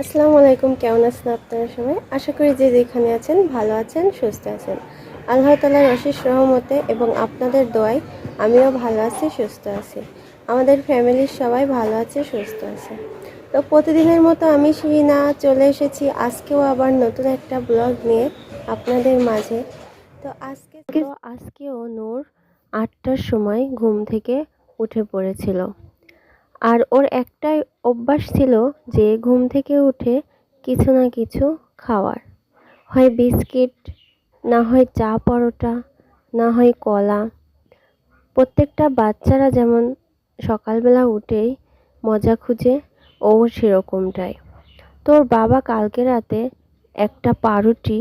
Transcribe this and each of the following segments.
আসসালামু আলাইকুম, কেমন আছেন আপনারা সবাই? আশা করি যে যেখানে আছেন ভালো আছেন, সুস্থ আছেন। আল্লাহ তাআলার অশেষ রহমতে এবং আপনাদের দোয়ায় আমিও ভালো আছি, সুস্থ আছি। আমাদের ফ্যামিলির সবাই ভালো আছে, সুস্থ আছে। তো প্রতিদিনের মতো আমি শিরিনা চলে এসেছি আজকেও আবার নতুন একটা ব্লগ নিয়ে আপনাদের মাঝে। তো আজকেও নূর ৮টার সময় ঘুম থেকে উঠে পড়েছিল। আর ওর একটাই অভ্যাস ছিল যে ঘুম থেকে উঠে কিছু না কিছু খাওয়ার, হয় বিস্কিট, না হয় চা পরোটা, না হয় কলা। প্রত্যেকটা বাচ্চারা যেমন সকালবেলা উঠেই মজা খুঁজে, ও সেরকমটাই। তোর বাবা কালকে রাতে একটা পাউরুটি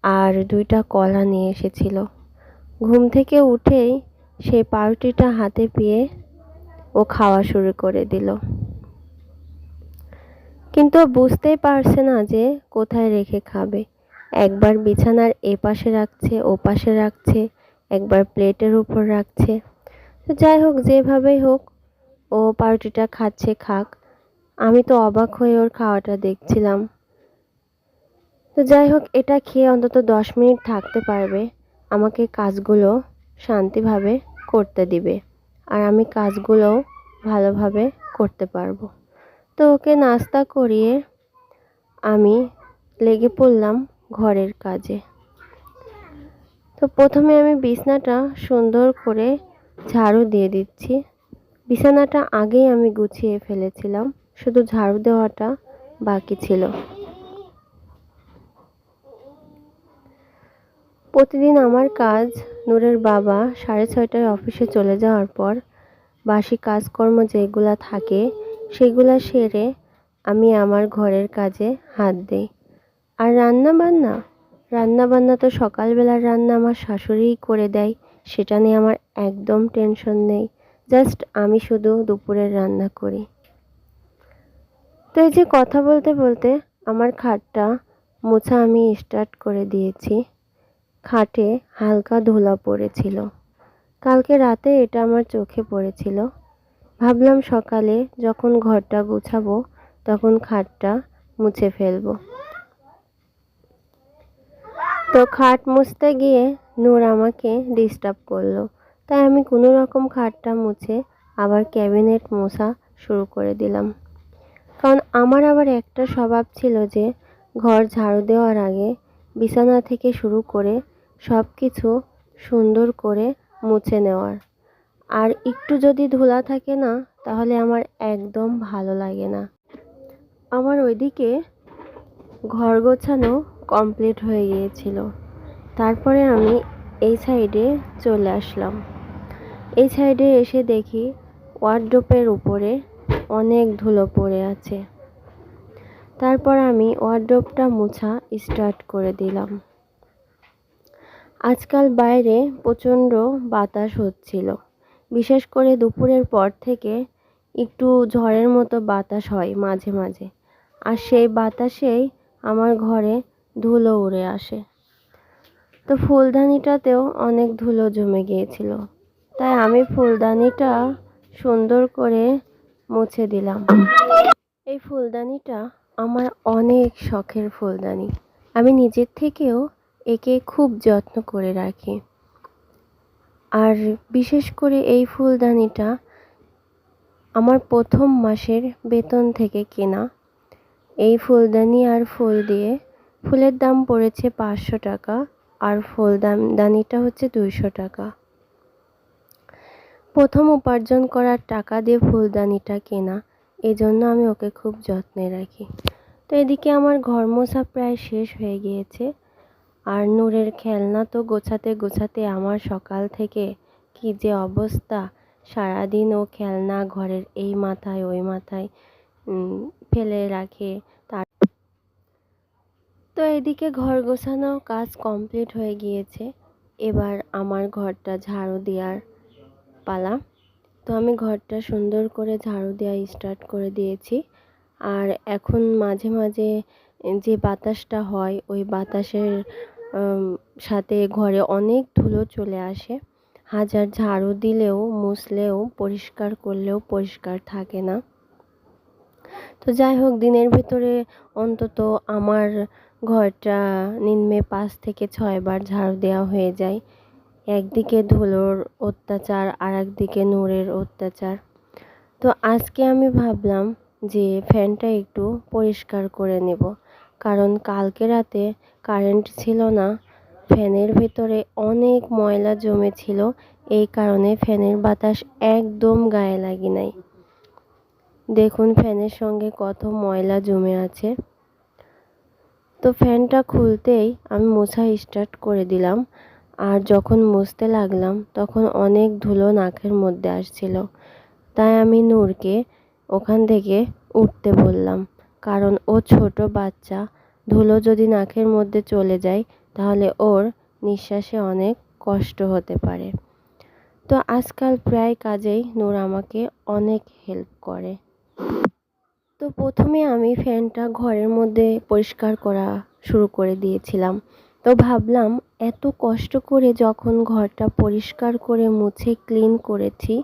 আর 2টা কলা নিয়ে এসেছিল। ঘুম থেকে উঠেই সেই পাউরুটিটা হাতে পেয়ে ও খাওয়া শুরু করে দিল, কিন্তু বুঝতেই পারছে না যে কোথায় রেখে খাবে। একবার বিছানার এপাশে রাখছে, ওপাশে রাখছে, একবার প্লেটের উপর রাখছে। তো যাই হোক, যেভাবেই হোক ও পাউরুটিটা খাচ্ছে, খাক। আমি তো অবাক হয়ে ওর খাওয়াটা দেখছিলাম। তো যাই হোক, এটা খেয়ে অন্তত 10 মিনিট থাকতে পারবে, আমাকে কাজগুলো শান্তিভাবে করতে দিবে, আর আমি কাজগুলোও ভালোভাবে করতে পারবো। তো ওকে নাস্তা করিয়ে আমি লেগে পড়লাম ঘরের কাজে। তো প্রথমে আমি বিছানাটা সুন্দর করে ঝাড়ু দিয়ে দিচ্ছি। বিছানাটা আগেই আমি গুছিয়ে ফেলেছিলাম, শুধু ঝাড়ু দেওয়াটা বাকি ছিল। প্রতিদিন আমার কাজ, নূরের বাবা 6:30টায় অফিসে চলে যাওয়ার পর বাসি কাজকর্ম যেগুলা থাকে সেগুলা সেরে আমি আমার ঘরের কাজে হাত দিই। আর রান্নাবান্না তো সকালবেলার রান্না আমার শাশুড়িই করে দেয়, সেটা নিয়ে আমার একদম টেনশন নেই। জাস্ট আমি শুধু দুপুরের রান্না করি। তো এই যে কথা বলতে বলতে আমার খাটটা মোছা আমি স্টার্ট করে দিয়েছি। খাটে হালকা ধুলা পড়েছিল, কালকে রাতে এটা আমার চোখে পড়েছিল। ভাবলাম সকালে যখন ঘরটা গুছাবো তখন খাটটা মুছে ফেলবো। তো খাট মুছতে গিয়ে নূর আমাকে ডিস্টার্ব করলো, তাই আমি কোনো রকম খাটটা মুছে আবার ক্যাবিনেট মোছা শুরু করে দিলাম। কারণ আমার আবার একটা স্বভাব ছিল যে ঘর ঝাড়ু দেওয়ার আগে বিছানা থেকে শুরু করে সব কিছু সুন্দর করে মুছে নেওয়ার। আর একটু যদি ধুলা থাকে না, তাহলে আমার একদম ভালো লাগে না। আমার ওইদিকে ঘর গোছানো কমপ্লিট হয়ে গিয়েছিল। তারপরে আমি এই সাইডে চলে আসলাম। এই সাইডে এসে দেখি ওয়ার্ডরোবের উপরে অনেক ধুলো পড়ে আছে। তারপর আমি ওয়ার্ডরোবটা মোছা স্টার্ট করে দিলাম। আজকাল বাইরে প্রচণ্ড বাতাস হচ্ছিল, বিশেষ করে দুপুরের পর থেকে একটু ঝড়ের মতো বাতাস হয় মাঝে মাঝে, আর সেই বাতাসেই আমার ঘরে ধুলো উড়ে আসে। তো ফুলদানিটাতেও অনেক ধুলো জমে গিয়েছিল, তাই আমি ফুলদানিটা সুন্দর করে মুছে দিলাম। এই ফুলদানিটা আমার অনেক শখের ফুলদানি, আমি নিজের থেকেও একে খুব যত্ন করে রাখি। আর বিশেষ করে এই ফুলদানিটা আমার প্রথম মাসের বেতন থেকে কেনা। এই ফুলদানি আর ফুল দিয়ে ফুলের দাম পড়েছে 500 টাকা, আর ফুলদানিটা হচ্ছে 200 টাকা। প্রথম উপার্জন করার টাকা দিয়ে ফুলদানিটা কেনা, এজন্য আমি ওকে খুব যত্নে রাখি। তো এদিকে আমার ঘর মোছা প্রায় শেষ হয়ে গিয়েছে। আর নূরের খেলনা তো গোছাতে গোছাতে আমার সকাল থেকে কি যে অবস্থা। সারাদিন ও খেলনা ঘরের এই মাথায় ওই মাথায় ফেলে রাখে। তো এদিকে ঘর গোছানো কাজ কমপ্লিট হয়ে গিয়েছে। এবার আমার ঘরটা ঝাড়ু দেওয়ার পালা। তো আমি ঘরটা সুন্দর করে ঝাড়ু দেওয়া স্টার্ট করে দিয়েছি। আর এখন মাঝে মাঝে যে বাতাসটা হয়, ওই বাতাসের সাথে ঘরে অনেক ধুলো চলে আসে। হাজার ঝাড়ু দিলেও মুছলেও পরিষ্কার করলেও পরিষ্কার থাকে না। তো যাই হোক, দিনের ভিতরে অন্তত আমার ঘরটা নিম্নে 5 থেকে 6 বার ঝাড়ু দেওয়া হয়ে যায়। একদিকে ধুলোর অত্যাচার আর একদিকে নূরের অত্যাচার। তো আজকে আমি ভাবলাম যে ফ্যানটা একটু পরিষ্কার করে নেব, কারণ কালকে রাতে কারেন্ট ছিল না। ফ্যানের ভেতরে অনেক ময়লা জমেছিল, এই কারণে ফ্যানের বাতাস একদম গায়ে লাগে নাই। দেখুন ফ্যানের সঙ্গে কত ময়লা জমে আছে। তো ফ্যানটা খুলতেই আমি মোছা স্টার্ট করে দিলাম, আর যখন মুছতে লাগলাম তখন অনেক ধুলো নাকের মধ্যে আসছিল। তাই আমি নূরকে ওখান থেকে উঠতে বললাম, কারণ ও ছোট বাচ্চা, ধুলো যদি নাকের মধ্যে চলে যায় তাহলে ওর নিঃশ্বাসে অনেক কষ্ট হতে পারে। তো আজকাল প্রায় কাজেই নূর আমাকে অনেক হেল্প করে। তো প্রথমে আমি ফ্যানটা ঘরের মধ্যে পরিষ্কার করা শুরু করে দিয়েছিলাম। তো ভাবলাম এত কষ্ট করে যখন ঘরটা পরিষ্কার করে মুছে ক্লিন করেছি,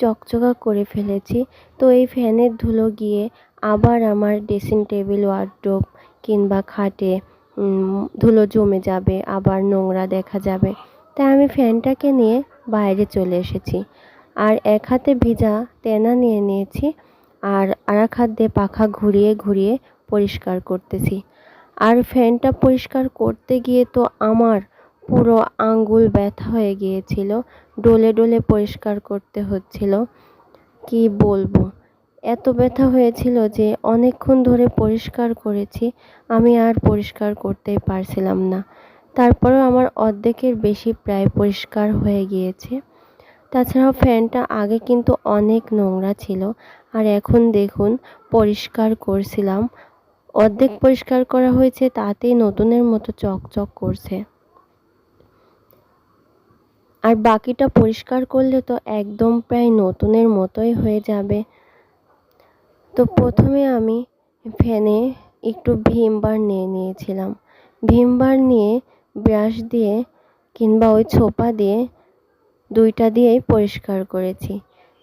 চকচকা করে ফেলেছি, তো এই ফ্যানের ধুলো গিয়ে আবার আমার ড্রেসিং টেবিল, ওয়ার্ডরোব কিংবা খাটে ধুলো জমে যাবে, আবার নোংরা দেখা যাবে। তাই আমি ফ্যানটাকে নিয়ে বাইরে চলে এসেছি, আর এক হাতে ভিজা তেনা নিয়ে নিয়েছি, আর আরেক হাত দিয়ে পাখা ঘুরিয়ে ঘুরিয়ে পরিষ্কার করতেছি। আর ফ্যানটা পরিষ্কার করতে গিয়ে তো আমার পুরো আঙ্গুল ব্যথা হয়ে গিয়েছিল, ডলে ডলে পরিষ্কার করতে হচ্ছিল। কি বলবো, এত ব্যথা হয়েছিল যে অনেকক্ষণ ধরে পরিষ্কার করেছি, আমি আর পরিষ্কার করতেই পারছিলাম না। তারপরেও আমার অর্ধেকের বেশি প্রায় পরিষ্কার হয়ে গিয়েছে। তাছাড়াও ফ্যানটা আগে কিন্তু অনেক নোংরা ছিল, আর এখন দেখুন পরিষ্কার করছিলাম, অর্ধেক পরিষ্কার করা হয়েছে, তাতেই নতুনের মতো চকচক করছে। আর বাকিটা পরিষ্কার করলে তো একদম প্রায় নতুনের মতোই হয়ে যাবে। তো প্রথমে আমি ফ্যানে একটু ভিম বার নিয়ে নিয়েছিলাম। ভিম বার নিয়ে ব্রাশ দিয়ে কিংবা ওই ছোপা দিয়ে দুইটা দিয়েই পরিষ্কার করেছি।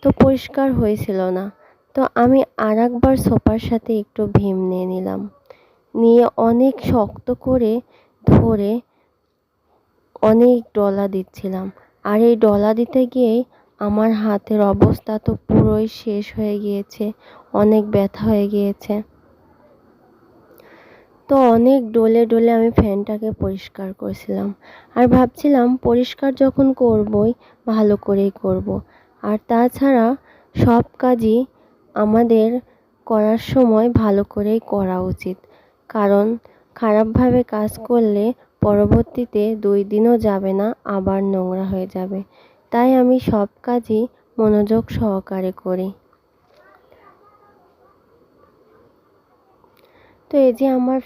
তো পরিষ্কার হয়েছিল না, তো আমি আর একবার সোপার সাথে একটু ভীম নিয়ে নিলাম, নিয়ে অনেক শক্ত করে ধরে অনেক ডলা দিচ্ছিলাম। আর এই ডলা দিতে গিয়েই আমার হাতের অবস্থা তো পুরোই শেষ হয়ে গিয়েছে, অনেক ব্যথা হয়ে গিয়েছে। তো অনেক ডলে ডলে আমি ফ্যানটাকে পরিষ্কার করছিলাম, আর ভাবছিলাম পরিষ্কার যখন করবই ভালো করেই করব। আর তাছাড়া সব কাজই আমাদের করার সময় ভালো করেই করা উচিত, কারণ খারাপভাবে কাজ করলে পরবর্তীতে 2 দিনও যাবে না আবার নোংরা হয়ে যাবে। তাই আমি সব কাজই মনোযোগ সহকারে করি। তো এই যে আমার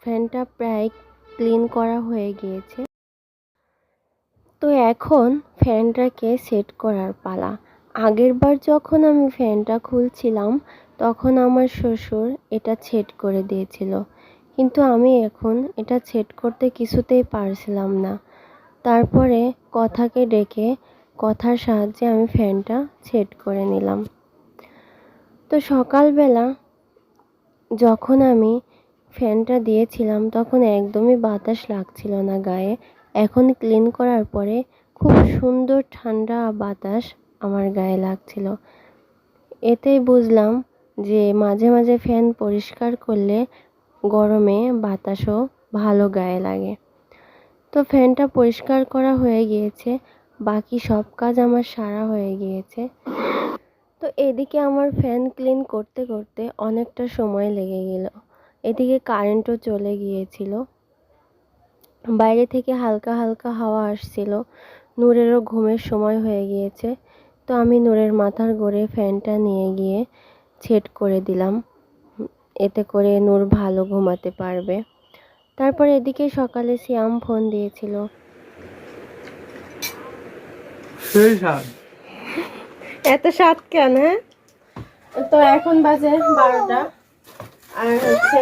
ফ্যানটা প্রায় ক্লিন করা হয়ে গিয়েছে। তো এখন ফ্যানটাকে সেট করার পালা। আগেরবার যখন আমি ফ্যানটা খুলছিলাম তখন আমার শ্বশুর এটা সেট করে দিয়েছিল, কিন্তু আমি এখন এটা সেট করতে কিছুতেই পারছিলাম না। তারপরে কথাকে ডেকে কথার সাহায্যে আমি ফ্যানটা সেট করে নিলাম। তো সকালবেলা যখন আমি ফ্যানটা দিয়েছিলাম তখন একদমই বাতাস লাগছিল না গায়ে। এখন ক্লিন করার পরে খুব সুন্দর ঠান্ডা বাতাস আমার গায়ে লাগছিল। এতেই বুঝলাম যে মাঝে মাঝে ফ্যান পরিষ্কার করলে গরমে বাতাসও ভালো গায়ে লাগে। তো ফ্যানটা পরিষ্কার করা হয়ে গিয়েছে, বাকি সব কাজ আমার সারা হয়ে গিয়েছে। তো এদিকে আমার ফ্যান ক্লিন করতে করতে অনেকটা সময় লেগে গেল। এদিকে কারেন্টও চলে গিয়েছিল, বাইরে থেকে হালকা হালকা হাওয়া আসছিল। নূরেরও ঘুমের সময় হয়ে গিয়েছে, তো আমি নূরের মাথার গোড়ে ফ্যানটা নিয়ে গিয়ে সেট করে দিলাম, এতে করে নূর ভালো ঘুমাতে পারবে। তারপর এদিকে সকালে সিয়াম ফোন দিয়েছিল। এত স্বাদ কেন? হ্যাঁ, তো এখন বাজে 12টা, আর হচ্ছে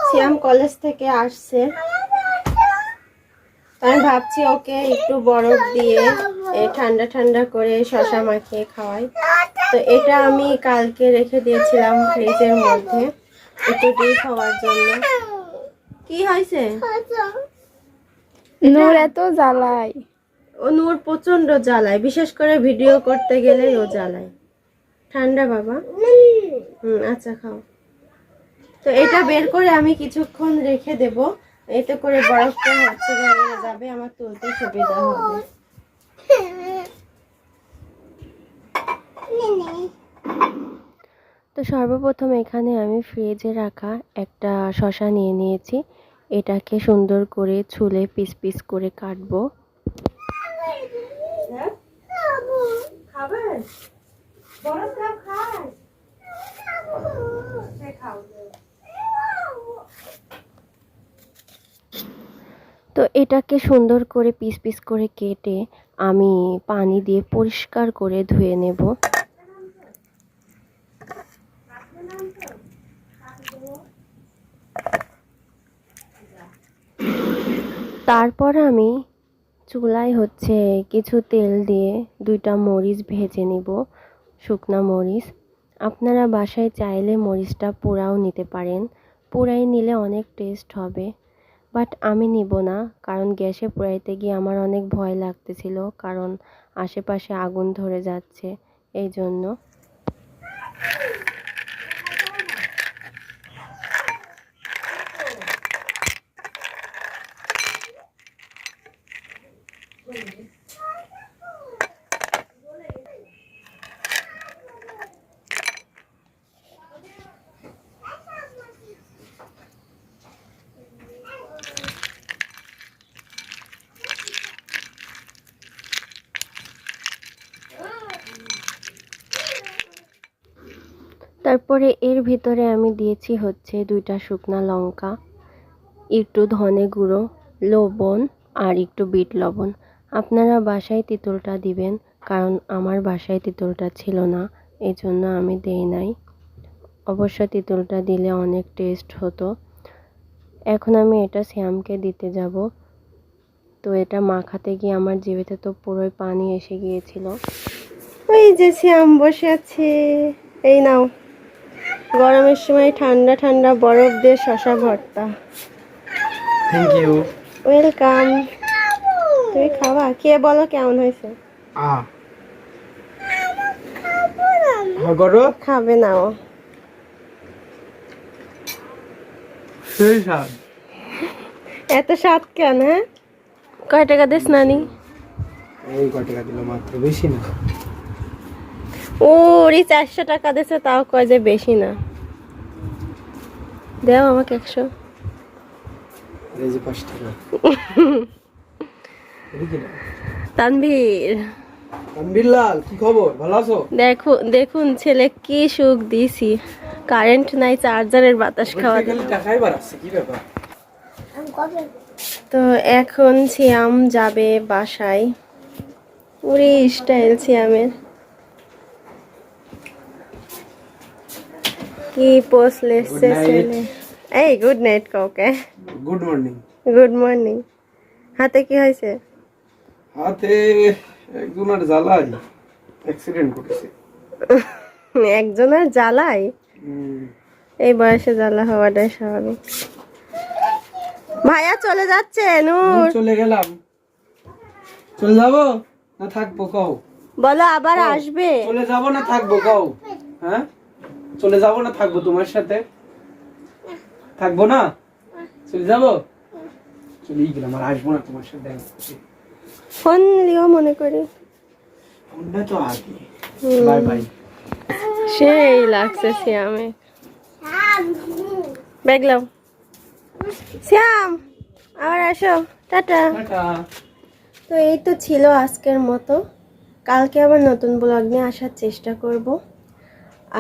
সিয়াম কলেজ থেকে আসছে, আমি ভাবছি ওকে একটু বরফ দিয়ে ঠান্ডা ঠান্ডা করে শশা মাখিয়ে খাওয়াই। তো এটা আমি কালকে রেখে দিয়েছিলাম ফ্রিজের মধ্যে একটু ডিপ হওয়ার জন্য। কি হয়েছে? নূর এত জ্বালায়। ও নূর প্রচন্ড জ্বালায়, বিশেষ করে ভিডিও করতে গেলেই ও জ্বালায়। ঠান্ডা বাবা। আচ্ছা খাও। তো এটা বের করে আমি কিছুক্ষণ রেখে দেব, এতে করে বরফটা হচ্ছে গলে যাবে, আমার তুলতে সুবিধা হবে। তো সর্বপ্রথম এখানে আমি ফ্রিজে রাখা একটা শসা নিয়ে নিয়েছি। এটাকে সুন্দর করে ছুলে পিস পিস করে কাটবো। তো এটাকে সুন্দর করে পিস পিস করে কেটে আমি পানি দিয়ে পরিষ্কার করে ধুয়ে নেব। তারপর আমি চুলায় হচ্ছে কিছু তেল দিয়ে 2টা মরিচ ভেজে নিব, শুকনা মরিচ। আপনারা বাসায় চাইলে মরিচটা পোড়াও নিতে পারেন, পোড়াই নিলে অনেক টেস্ট হবে, বাট আমি নিব না, কারণ গ্যাসে পোড়াইতে গিয়ে আমার অনেক ভয় লাগতেছিল, কারণ আশেপাশে আগুন ধরে যাচ্ছে এই জন্য। তারপরে এর ভিতরে আমি দিয়েছি হচ্ছে 2টা শুকনা লঙ্কা, একটু ধনে গুঁড়ো, লবণ আর একটু বিট লবণ। আপনারা বাসায় তেঁতুলটা দিবেন, কারণ আমার বাসায় তেঁতুলটা ছিল না, এই জন্য আমি দেই নাই। অবশ্য তেঁতুলটা দিলে অনেক টেস্ট হতো। এখন আমি এটা শ্যামকে দিতে যাব। তো এটা মাখাতে গিয়ে আমার জিভেতে তো পুরোই পানি এসে গিয়েছিল। ওই যে শ্যাম বসে আছে, এই নাও গরমের সময় ঠান্ডা ঠান্ডা বরফ দিয়ে শসা ভর্তা। Thank you. ওয়েলকাম। তুমি খাবা? কে বলো কেমন হয়েছে? খাবে না ও। সেই স্বাদ। এত স্বাদ কেন? হ্যাঁ, কয় টাকা দিস নানি? এই কয় টাকা দিল মাত্র, বেশি না। ওরে 400 টাকা দিছে, তাও কয় যে বেশি না। দাও আমাকে 100। এই যে 5 টাকা। তানভীর, তানভীর লাল, কি খবর? ভালো আছো? দেখুন ছেলে কি সুখ দিছি, কারেন্ট নাই, চার্জারের বাতাস খাওয়া দিল। টাকাই বাড়াচ্ছে, কি ব্যাপার? তো এখন শ্যাম যাবে বাসায়। ওরে স্টাইল শ্যামের, কি পোস্ট লেসছে ছেলে। এই গুড নাইট কাউকে। Good morning. Good morning. হাতে কি হয়েছে? হাতে একজনের জ্বালাই অ্যাক্সিডেন্ট করেছে। একজনের জ্বালাই? এই বয়সে জ্বালা হওয়াটাই স্বাভাবিক। ভাইয়া চলে যাচ্ছে। নূর চলে গেলাম। চলে যাবো না থাকবো কও? বলো আবার আসবে। চলে যাবো না থাকবো কও? হ্যাঁ, চলে যাবো না থাকবো তোমার সাথে? থাকবো না, চলে যাবো। চলেই গেলাম, আর আসবো না তোমার সাথে। ফোন লিও মনে করি। ফোনটা তো আগে। Bye bye. সেই লাগছে শ্যামে। ব্যাগ লাও শ্যাম, আবার আসো। টাটা। তো এই তো ছিল আজকের মতো, কালকে আবার নতুন ব্লগ নিয়ে আসার চেষ্টা করব।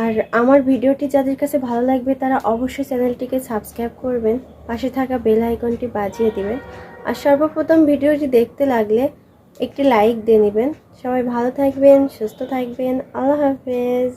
আর আমার ভিডিওটি যাদের কাছে ভালো লাগবে তারা অবশ্যই চ্যানেলটিকে সাবস্ক্রাইব করবেন, পাশে থাকা বেল আইকনটি বাজিয়ে দিবেন। আর সর্বপ্রথম ভিডিওটি দেখতে লাগলে একটি লাইক দিয়ে নেবেন। সবাই ভালো থাকবেন, সুস্থ থাকবেন। আল্লাহ হাফেজ।